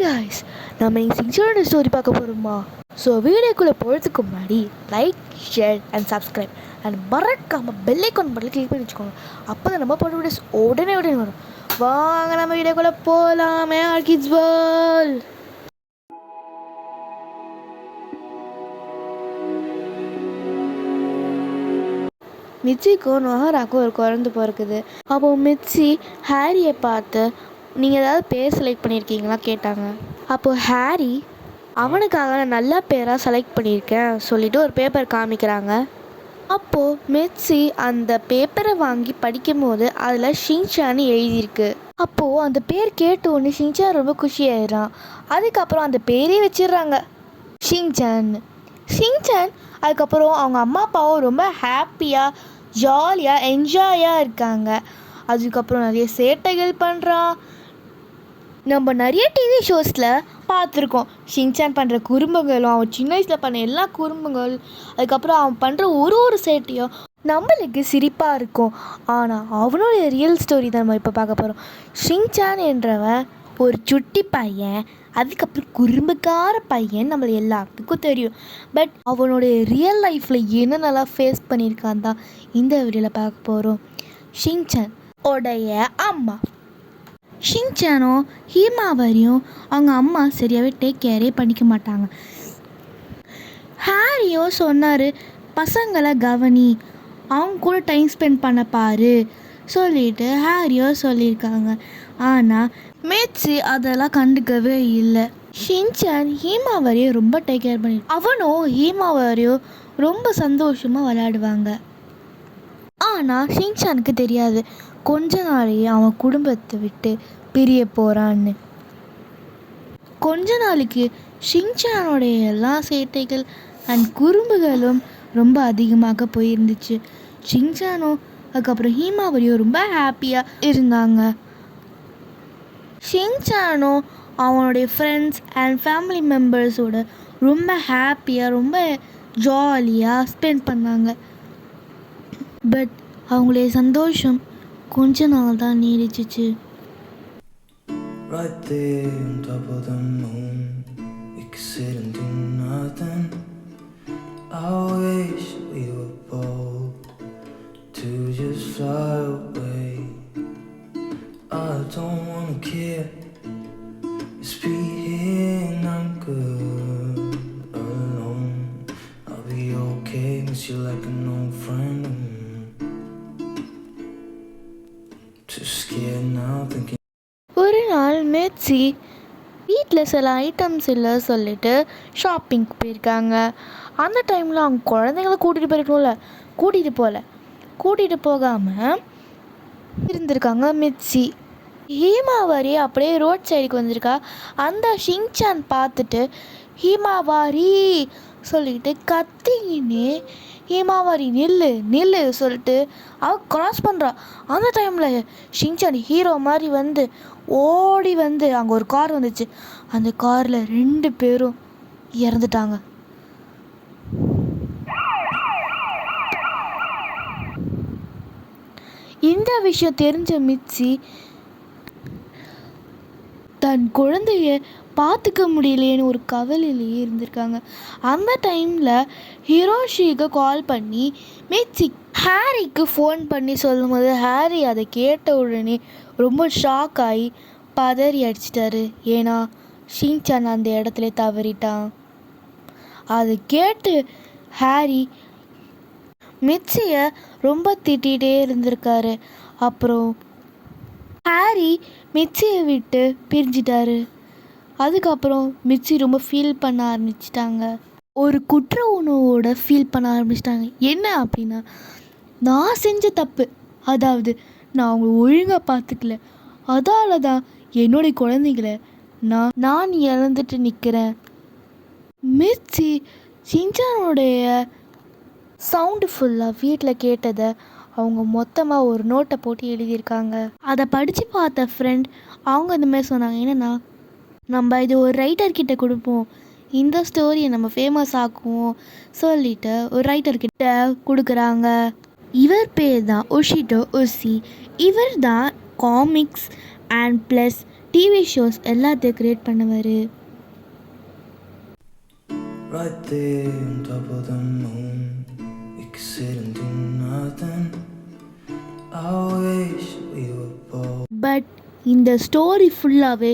Guys, நம்ம இங்கே சின்சியரோட story பார்க்க போகிறோமா? ஸோ வீடியோக்குள்ளே போகிறதுக்கு முன்னாடி like, share and subscribe and மறக்காமல் பெல் ஐக்கான் பட்டன் கிளிக் பண்ணி வச்சுக்கோங்க. அப்போ தான் நம்ம போட்ட வீடியோஸ் உடனே வரும். வாங்க நம்ம வீடியோக்குள்ளே போகலாமே. கிட்ஸ் வேர்ல்ட் மிச்சிக்கும் நொஹராக்கும் ஒரு குழந்தை பிறக்குது. அப்போது மிச்சி ஹாரியை பார்த்து நீங்கள் ஏதாவது பேர் செலக்ட் பண்ணியிருக்கீங்களா கேட்டாங்க. அப்போது ஹாரி அவனுக்காக நான் நல்ல பேராக செலக்ட் பண்ணியிருக்கேன் சொல்லிவிட்டு ஒரு பேப்பர் காமிக்கிறாங்க. அப்போது மிச்சி அந்த பேப்பரை வாங்கி படிக்கும் போது அதில் ஷின்சான்னு எழுதியிருக்கு. அப்போது அந்த பேர் கேட்ட உடனே ஷின்சான் ரொம்ப குஷியாயிடுறான். அதுக்கப்புறம் அந்த பேரே வச்சிடுறாங்க, ஷின்சான். அதுக்கப்புறம் அவங்க அம்மா அப்பாவும் ரொம்ப ஹாப்பியாக ஜாலியாக என்ஜாயாக இருக்காங்க. அதுக்கப்புறம் நிறைய சேட்டைகள் பண்ணுறான். நம்ம நிறைய டிவி ஷோஸில் பார்த்துருக்கோம் ஷின்சான் பண்ணுற குறும்புகளும், அவன் சின்ன வயசில் பண்ண எல்லா குறும்புகள், அதுக்கப்புறம் அவன் பண்ணுற ஒரு சேட்டையும் நம்மளுக்கு சிரிப்பாக இருக்கும். ஆனால் அவனுடைய ரியல் ஸ்டோரி தான் நம்ம இப்போ பார்க்க போகிறோம். ஷின்சான் என்றவன் ஒரு சுட்டி பையன், அதுக்கப்புறம் குறும்புக்கார பையன் நம்மளை எல்லாத்துக்கும் தெரியும். பட் அவனுடைய ரியல் லைஃப்பில் என்னென்னலாம் ஃபேஸ் பண்ணியிருக்கான் தான் இந்த வீடியோவில் பார்க்க போகிறோம். ஷின்சான் உடைய அம்மா. ஷின்சானும் ஹீமாவரியும் அவங்க அம்மா சரியாகவே டேக் கேரே பண்ணிக்க மாட்டாங்க. ஹாரியும் சொன்னார், பசங்களை கவனி, அவங்க கூட டைம் ஸ்பெண்ட் பண்ண பாரு சொல்லிட்டு ஹாரியோ சொல்லியிருக்காங்க. ஆனால் மிச்சி அதெல்லாம் கண்டுக்கவே இல்லை. ஷின்சான் ஹீமாவரியும் ரொம்ப டேக் கேர் பண்ணி அவனும் ஹீமாவரியும் ரொம்ப சந்தோஷமாக விளையாடுவாங்க. ஆனால் ஷின்சானுக்கு தெரியாது கொஞ்ச நாளையே அவன் குடும்பத்தை விட்டு பிரிய போகிறான்னு. கொஞ்ச நாளைக்கு ஷின்சானுடைய எல்லா சேட்டைகள் அண்ட் குறும்புகளும் ரொம்ப அதிகமாக போயிருந்துச்சு. ஷின்சானும் அதுக்கப்புறம் ஹீமாவரியும் ரொம்ப ஹாப்பியாக இருந்தாங்க. ஷின்சானும் அவனுடைய ஃப்ரெண்ட்ஸ் அண்ட் ஃபேமிலி மெம்பர்ஸோட ரொம்ப ஹாப்பியாக ரொம்ப ஜாலியாக ஸ்பெண்ட் பண்ணாங்க. பட் அவங்களுடைய சந்தோஷம் கொஞ்ச நாள் தான் நீடிச்சிச்சு. Right there on top of the moon, we could sit and do nothing. I wish we were bold to just fly away. I don't wanna care, just be here and I'm good alone. I'll be okay, miss you like an old friend. Too scared now thinking. ஒரு நாள் மிச்சி வீட்டில் சில items இல்லை சொல்லிட்டு ஷாப்பிங்க்கு போயிருக்காங்க. அந்த டைமில் அவங்க குழந்தைங்கள கூட்டிகிட்டு போகாமல் இருந்திருக்காங்க மிச்சி. ஹீமாவாரி அப்படியே ரோட் சைடுக்கு வந்திருக்கா. அந்த ஷின்சான் பார்த்துட்டு ஹீமாவாரி சொல்லிட்டு கத்திக்கின்னு ஹீமாவாரி நில்லு சொல்லிட்டு அவள் கிராஸ் பண்ணுறா. அந்த டைமில் ஷின்சான் ஹீரோ மாதிரி ஓடி அங்கே ஒரு கார் வந்துச்சு. அந்த காரில் 2 பேரும் இறந்துட்டாங்க. இந்த விஷயம் தெரிஞ்ச மிச்சி தன் குழந்தைய பார்த்துக்க முடியலையேன்னு ஒரு கவலையிலேயே இருந்திருக்காங்க. அந்த டைமில் ஹிரோஷிக்கு கால் பண்ணி மிச்சி ஹாரிக்கு ஃபோன் பண்ணி சொல்லும்போது ஹாரி அதை கேட்ட உடனே ரொம்ப ஷாக் ஆகி பதறி அடிச்சிட்டாரு. ஏன்னா ஷின்சான் அந்த இடத்துல தவறிட்டான். அதை கேட்டு ஹாரி மிச்சியை ரொம்ப திட்டிகிட்டே இருந்திருக்காரு. அப்புறம் ஹாரி மிச்சியை விட்டு பிரிஞ்சிட்டாரு. அதுக்கப்புறம் மிச்சி ரொம்ப ஃபீல் பண்ண ஆரம்பிச்சிட்டாங்க. ஒரு குற்ற உணர்வோட ஃபீல் பண்ண ஆரம்பிச்சிட்டாங்க. என்ன அப்படின்னா, நான் செஞ்ச தப்பு, அதாவது நான் அவங்கள ஒழுங்காக பார்த்துக்கல, அதால தான் என்னுடைய குழந்தைகளை நான் இழந்துட்டு நிற்கிறேன். மிச்சி ஷின்சானுடைய சவுண்டு ஃபுல்லாக வீட்டில் கேட்டதை அவங்க மொத்தமாக ஒரு நோட்டை போட்டு எழுதியிருக்காங்க. அதை படித்து பார்த்த ஃப்ரெண்ட் அவங்க இந்த மாதிரி சொன்னாங்க, என்னென்னா நம்ம இது ஒரு ரைட்டர்கிட்ட கொடுப்போம், இந்த ஸ்டோரியை நம்ம ஃபேமஸ் ஆக்குவோம் சொல்லிட்டு ஒரு ரைட்டர்கிட்ட கொடுக்குறாங்க. இவர் பேர் தான் உஷிடோ உசி. இவர் தான் comics and plus TV shows எல்லாத்தையும் கிரியேட் பண்ணுவார். Right there on top of the moon, we could sit and do nothing. I wish we were bold. But இந்த ஸ்டோரி ஃபுல்லாகவே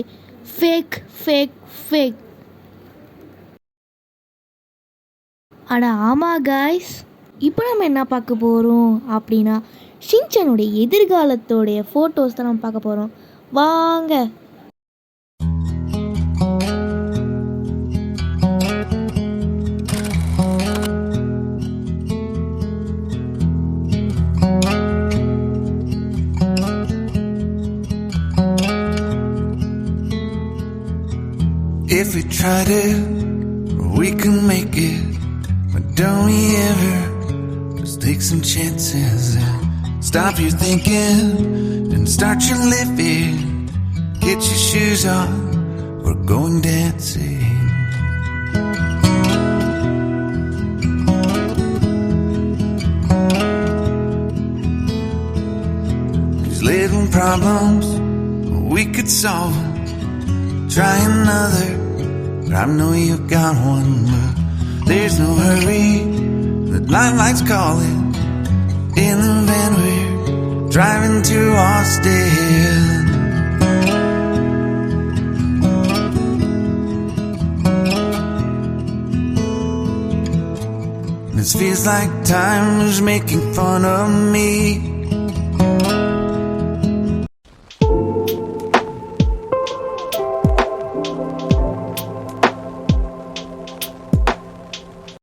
ஃபேக் ஃபேக் ஃபேக். அட ஆமாம் காய்ஸ், இப்போ நம்ம என்ன பார்க்க போகிறோம் அப்படின்னா ஷின்சானுடைய எதிர்காலத்தோடைய ஃபோட்டோஸ் தான் நம்ம பார்க்க போகிறோம். வாங்க. If we tried it, we can make it. But don't we ever just take some chances and stop your thinking and start your living. Get your shoes on, we're going dancing. These little problems, we could solve them. Try another, but I know you got one. But there's no hurry, the lifelight's calling. In the van we're driving to Austin. This feels like time is making fun of me.